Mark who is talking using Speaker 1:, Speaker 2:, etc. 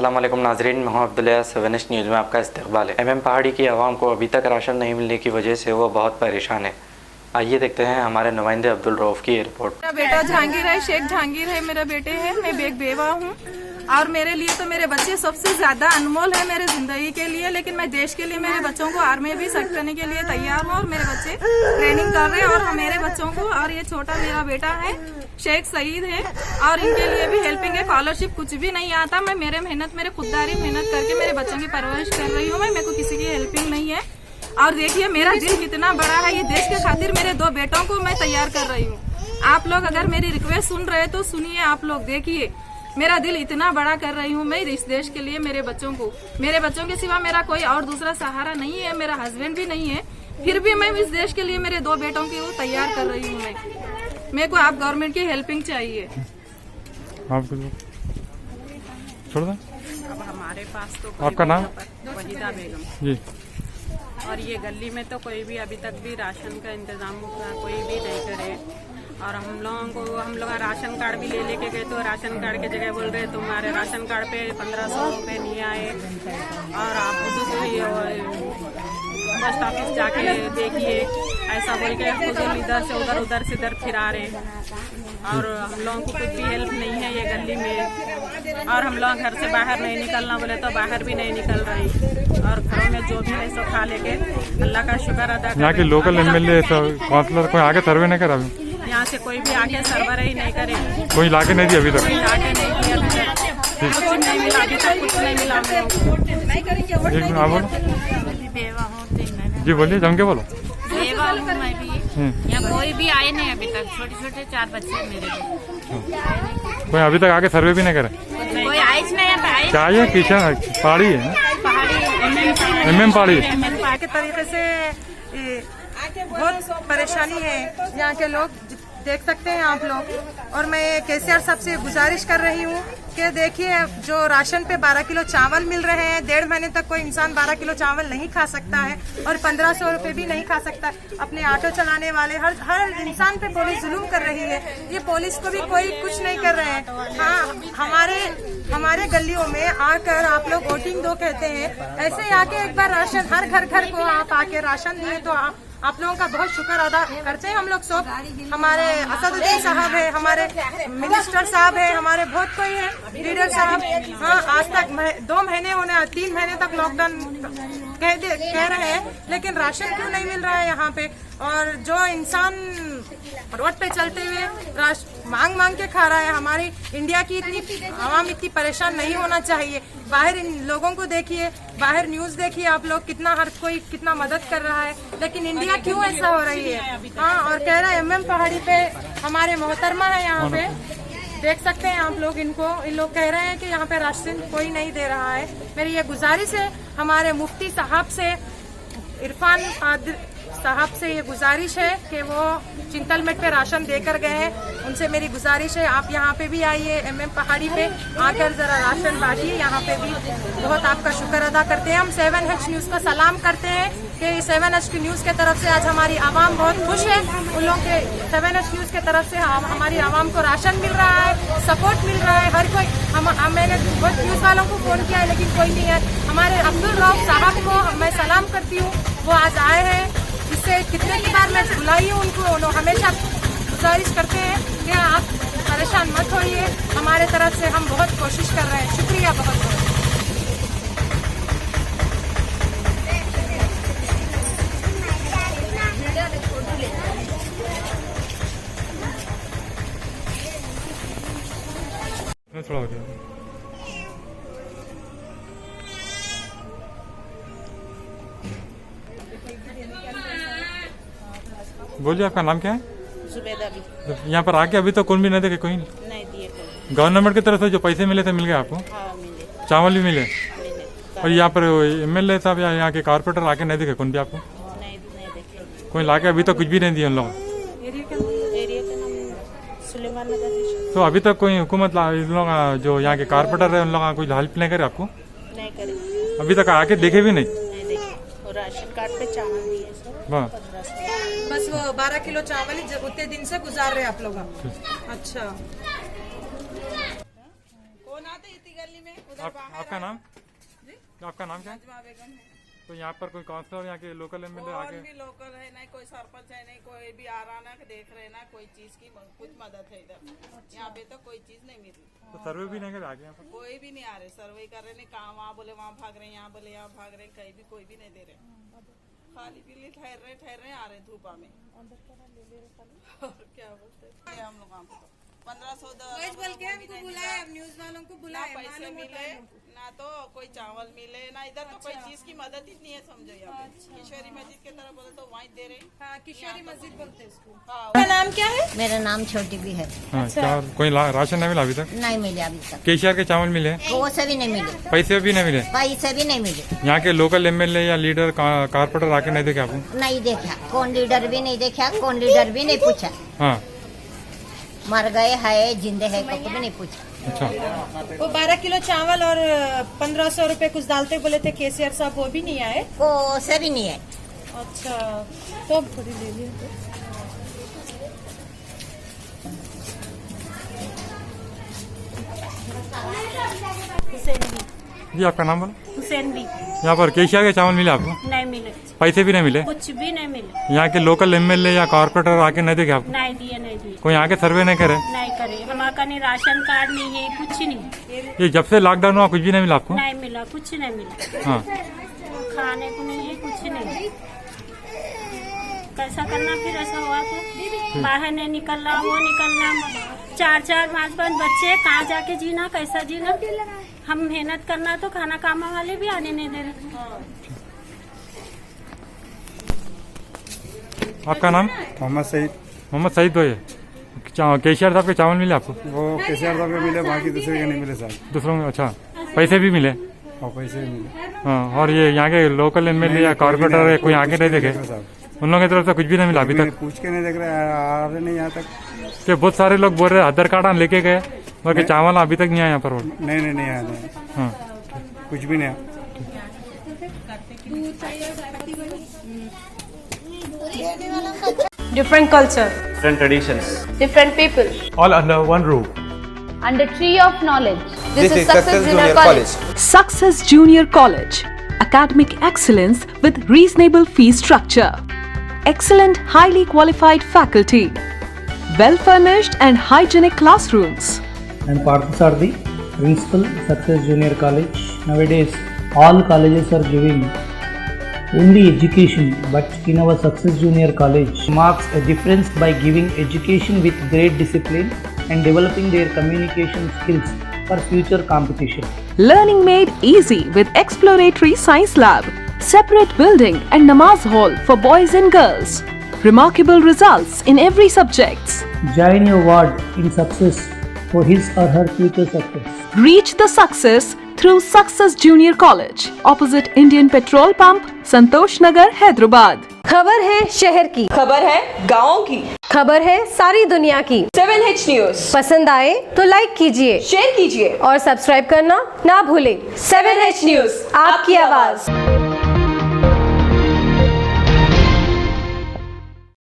Speaker 1: अस्सलाम वालेकुम नाजरीन, मैं अब्दुल्ला। 7 न्यूज़ में आपका इस्तकबाल है। एमएम पहाड़ी की आवाम को अभी तक राशन नहीं मिलने की वजह से वो बहुत परेशान है। आइए देखते हैं हमारे नुमाइंदे अब्दुल रऊफ की रिपोर्ट।
Speaker 2: मेरा बेटा जहांगीर है, शेख जहांगीर है मेरा बेटे है। मैं एक बेवा हूँ और मेरे लिए तो मेरे बच्चे सबसे ज्यादा अनमोल है मेरे जिंदगी के लिए। लेकिन मैं देश के लिए मेरे बच्चों को आर्मी भी सेट करने के लिए तैयार हूँ और मेरे बच्चे ट्रेनिंग कर रहे हैं। और मेरे बच्चों को और ये छोटा मेरा बेटा है शेख सईद है और इनके लिए भी हेल्पिंग है। स्कॉलरशिप कुछ भी नहीं आता। मैं मेरे खुददारी मेहनत करके मेरे बच्चों की परवरिश कर रही हूँ। मेरे को किसी की हेल्पिंग नहीं है। और देखिए मेरा दिल कितना बड़ा है। ये देश के खातिर मेरे 2 बेटों को मैं तैयार कर रही हूँ। आप लोग अगर मेरी रिक्वेस्ट सुन रहे तो सुनिए। आप लोग देखिए मेरा दिल इतना बड़ा कर रही हूँ मैं इस देश के लिए। मेरे बच्चों के सिवा मेरा कोई और दूसरा सहारा नहीं है। मेरा हस्बैंड भी नहीं है। फिर भी मैं इस देश के लिए मेरे 2 बेटों की वो तैयार कर रही हूँ। मेरे को आप गवर्नमेंट की हेल्पिंग चाहिए।
Speaker 3: छोड़ दो।
Speaker 4: अब हमारे पास तो
Speaker 3: आपका नाम?
Speaker 4: वहीदा बेगम
Speaker 3: जी।
Speaker 4: और ये गली में तो कोई भी अभी तक भी राशन का इंतजाम कोई भी नहीं करे। और हम लोग राशन कार्ड भी लेके गए तो राशन कार्ड की जगह बोल रहे तुम्हारे राशन कार्ड पे 1500 रुपये नहीं आए। और आप पोस्ट ऑफिस जाके देखिए ऐसा बोल के फुजूल इधर से उधर फिरा रहे हैं। और हम लोगों को कुछ भी हेल्प नहीं है ये गली में। और हम लोग घर से बाहर नहीं निकलना बोले तो बाहर भी नहीं निकल रहे। और घरों में जो भी है सो खा लेके अल्लाह का शुक्र अदा कर।
Speaker 3: यहाँ के लोकल एमएलए काउंसलर कोई आगे सर्वे नहीं करा?
Speaker 4: यहाँ से कोई भी आके सर्वर ही नहीं करे।
Speaker 3: कोई लाके नहीं दी अभी तक?
Speaker 4: कोई लाके नहीं दिया अभी तक। कुछ नहीं मिला अभी तक, कुछ नहीं मिला हम लोगों को।
Speaker 3: आप बोलो जी, बोलिए जम के बोलो।
Speaker 5: बेवा हूँ मैं भी। यहाँ कोई भी आए नहीं अभी तक। छोटे 4 बच्चे मेरे भी।
Speaker 3: कोई अभी तक आके सर्वे भी नहीं करे?
Speaker 5: कोई आइज नहीं
Speaker 3: चाहिए किशन पहाड़ी है, एमएम पहाड़ी
Speaker 2: के तरीके से बहुत परेशानी है यहाँ के लोग, देख सकते हैं आप लोग। और मैं केसीआर साहब से गुजारिश कर रही हूँ कि देखिए जो राशन पे 12 किलो चावल मिल रहे हैं, 1.5 महीने तक कोई इंसान 12 किलो चावल नहीं खा सकता है। और 1500 रुपये भी नहीं खा सकता। अपने ऑटो चलाने वाले हर इंसान पे पुलिस जुल्म कर रही है। ये पुलिस को भी कोई कुछ नहीं कर रहे हैं। हाँ, हमारे गलियों में आकर आप लोग वोटिंग दो कहते हैं। ऐसे ही आके एक बार राशन हर घर को आप आके राशन दिए तो आप लोगों का बहुत शुक्र अदा करते हैं हम लोग सब। हमारे असदुद्दीन साहब है, हमारे मिनिस्टर साहब है, हमारे बहुत कोई है लीडर साहब। हाँ, आज तक 2 महीने होने 3 महीने तक लॉकडाउन कह रहे हैं, लेकिन राशन क्यों नहीं मिल रहा है यहाँ पे। और जो इंसान रोड पे चलते हुए मांग के खा रहा है। हमारी इंडिया की आवाम इतनी परेशान नहीं होना चाहिए। बाहर इन लोगों को देखिए, बाहर न्यूज़ देखिए आप लोग, हर कोई कितना मदद कर रहा है। लेकिन इंडिया क्यों ऐसा हो रही है। हाँ, और कह रहा है एमएम पहाड़ी पे हमारे मोहतरमा है यहाँ पे, देख सकते हैं आप लोग इनको। इन लोग कह रहे हैं कि यहाँ पे राशन कोई नहीं दे रहा है। मेरी ये गुजारिश है हमारे मुफ्ती साहब से, इरफान साहब से ये गुजारिश है कि वो चिंतलमेट पे राशन देकर गए हैं। उनसे मेरी गुजारिश है आप यहाँ पे भी आइए, एमएम पहाड़ी पे आकर जरा राशन बांटिए। यहाँ पे भी बहुत आपका शुक्र अदा करते हैं। हम 7H न्यूज़ को सलाम करते हैं कि 7H की न्यूज़ के तरफ से आज हमारी आवाम बहुत खुश है। उन लोगों के 7H न्यूज़ के तरफ से हमारी आवाम को राशन मिल रहा है, सपोर्ट मिल रहा है। हर कोई मैंने बहुत न्यूज़ वालों को फ़ोन किया है लेकिन कोई नहीं है। हमारे अब्दुल रऊफ साहब को मैं सलाम करती हूँ, वो आज आए हैं। इससे कितने की बार मैं बुलाई हूँ उनको, हमेशा गुजारिश करते हैं कि आप परेशान मत होइए। हमारे तरफ से हम बहुत कोशिश कर रहे हैं। शुक्रिया बहुत बहुत।
Speaker 3: थोड़ा हो गया। बोलिए आपका नाम क्या है?
Speaker 5: जुबैदा भी।
Speaker 3: यहाँ पर आके अभी तो कौन भी नहीं देखे? कोई
Speaker 5: नहीं दिए कोई।
Speaker 3: गवर्नमेंट की तरफ से जो पैसे मिले थे मिल गए आपको?
Speaker 5: हाँ मिले।
Speaker 3: चावल भी मिले?
Speaker 5: मिले।
Speaker 3: और यहाँ पर एमएलए साहब या यहाँ के कारपोरेटर आके नहीं देखे कौन भी आपको?
Speaker 5: नहीं देखे
Speaker 3: कोई लाके अभी तक कुछ भी नहीं दिया उन लोग?
Speaker 5: एरिया का नाम सुलेमान नगर।
Speaker 3: तो अभी तक कोई हुकूमत इन लोग जो यहाँ के कारपोरेटर है उन लोग कोई हेल्प नहीं करे आपको?
Speaker 5: नहीं करे।
Speaker 3: अभी तक आके देखे भी नहीं?
Speaker 5: नहीं देखे। और राशन कार्ड पे चावल दिए
Speaker 2: बस वो 12 किलो चावल ही उतने दिन से गुजार रहे आप लोग। अच्छा कौन आते इतनी गली
Speaker 4: गली में उधर
Speaker 3: आपका नाम आपका नाम क्या है?
Speaker 4: बाहर बेगम है।
Speaker 3: तो यहाँ पर कोई काउंसलर यहाँ के लोकल एमएलए
Speaker 4: कौन
Speaker 3: आके
Speaker 4: भी लोकल है नहीं, कोई सरपंच है नहीं, कोई भी आ रहा ना देख रहे ना, कोई चीज की कुछ मदद है इधर। यहाँ पे तो कोई चीज नहीं मिल रही,
Speaker 3: तो सर्वे भी नहीं करे आगे यहाँ पर?
Speaker 4: कोई भी नहीं आ रहे, सर्वे कर रहे नहीं, कहाँ वहाँ बोले वहाँ भाग रहे, यहाँ बोले यहाँ भाग रहे, कहीं भी कोई भी नहीं दे रहे, खाली पीली ठहर रहे आ रहे धूपा में। और क्या बोलते हैं हम लोग, 1500
Speaker 2: बोल के हमको बुलाया, न्यूज वालों को
Speaker 4: ना
Speaker 2: बुलाया,
Speaker 4: पैसे मिले ना तो कोई चावल मिले ना, इधर तो कोई चीज की मदद ही नहीं है समझो। यहाँ किशोरी मस्जिद की तरफ बोले तो वहीं दे रहे।
Speaker 2: हाँ, किशोरी मस्जिद बोलते हैं उसको।
Speaker 4: हाँ,
Speaker 2: आपका नाम क्या है?
Speaker 6: मेरा नाम छोटी भी है।
Speaker 3: हाँ, क्या कोई राशन नहीं मिला अभी तक?
Speaker 6: नहीं मिले अभी तक,
Speaker 3: केसीआर के चावल मिले?
Speaker 6: वो से भी नहीं मिले,
Speaker 3: पैसे भी नहीं मिले?
Speaker 6: पैसे भी नहीं मिले।
Speaker 3: यहाँ के लोकल एमएलए या लीडर कारपोरेटर आके नहीं देखे आपको?
Speaker 6: नहीं देखा, कौन लीडर भी नहीं देखा, कौन लीडर भी नहीं पूछा।
Speaker 3: हाँ,
Speaker 6: मर गए है जिंदे है को भी नहीं पूछा।
Speaker 3: अच्छा,
Speaker 2: वो 12 किलो चावल और 1500 रुपए कुछ डालते बोले थे केसीआर साहब, वो भी नहीं आए।
Speaker 6: को से भी नहीं है।
Speaker 2: अच्छा, तो थोड़ी ले लिया।
Speaker 3: जी आपका नाम बोलो।
Speaker 7: हुसैन भी
Speaker 3: यहाँ पर केसीआर के चावल मिले आपको?
Speaker 7: नहीं मिले,
Speaker 3: पैसे भी नहीं मिले?
Speaker 7: कुछ भी नहीं मिले।
Speaker 3: यहाँ के लोकल एमएलए या कारपोरेटर आके नहीं देखे आपको?
Speaker 7: नहीं दिए, नहीं दिए,
Speaker 3: कोई आके सर्वे नहीं करे?
Speaker 7: नहीं करे। हमारा नहीं राशन कार्ड नहीं है, कुछ नहीं,
Speaker 3: ये जब से लॉकडाउन हुआ कुछ भी नहीं मिला आपको?
Speaker 7: नहीं मिला, कुछ नहीं मिला।
Speaker 3: हाँ,
Speaker 7: खाने को नहीं है, कुछ नहीं। कैसा करना फिर? ऐसा हुआ तो बाहर नहीं निकलना, वो निकलना, 4-4 5-5 बच्चे, कहाँ जाके जीना, कैसा जीना? हम मेहनत करना तो खाना कामा वाले भी आने नहीं दे रहे।
Speaker 3: आपका नाम?
Speaker 8: मोहम्मद सईद।
Speaker 3: मोहम्मद सईद भाई, केसीआर साहब के चावल मिले आपको?
Speaker 8: वो केसीआर साहब के मिले, बाकी दूसरे के नहीं मिले साहब।
Speaker 3: दूसरों में? अच्छा, पैसे भी मिले?
Speaker 8: और पैसे भी मिले।
Speaker 3: हाँ, और ये यहाँ के लोकल एमएलए या कारपोरेटर है, कोई आगे नहीं देखे? उन लोगों की तरफ से कुछ भी नहीं मिला अभी तक?
Speaker 8: पूछ के नहीं देख रहे, आ रहे नहीं यहाँ तक।
Speaker 3: कि बहुत सारे लोग बोल रहे हैं आधार कार्ड लेके गए, मगर चावल अभी तक नहीं आया यहाँ पर?
Speaker 8: नहीं आया।
Speaker 3: हाँ,
Speaker 8: कुछ भी नहीं आया।
Speaker 9: Different culture,
Speaker 10: different traditions,
Speaker 9: different people,
Speaker 10: all under one roof.
Speaker 9: under tree of knowledge.
Speaker 10: This is Success Junior College.
Speaker 11: Success Junior College. Academic excellence with reasonable fee structure. Excellent, highly qualified faculty. Well-furnished and hygienic classrooms.
Speaker 12: And Parthas are the principal Success Junior College. Nowadays, all colleges are giving only education, but in our Success Junior College marks a difference by giving education with great discipline and developing their communication skills for future competition.
Speaker 11: Learning made easy with exploratory science lab, separate building and namaz hall for boys and girls. Remarkable results in every subjects.
Speaker 12: Join your ward in success for his or her future success.
Speaker 11: Reach the success through Success Junior College, opposite Indian Petrol Pump, Santosh Nagar, Hyderabad.
Speaker 9: खबर है शहर की,
Speaker 13: खबर है गाँव की,
Speaker 9: खबर है सारी दुनिया की।
Speaker 13: 7H न्यूज
Speaker 9: पसंद आए तो लाइक कीजिए,
Speaker 13: शेयर कीजिए
Speaker 9: और सब्सक्राइब करना ना भूलें।
Speaker 13: 7H न्यूज,
Speaker 9: आपकी आवाज।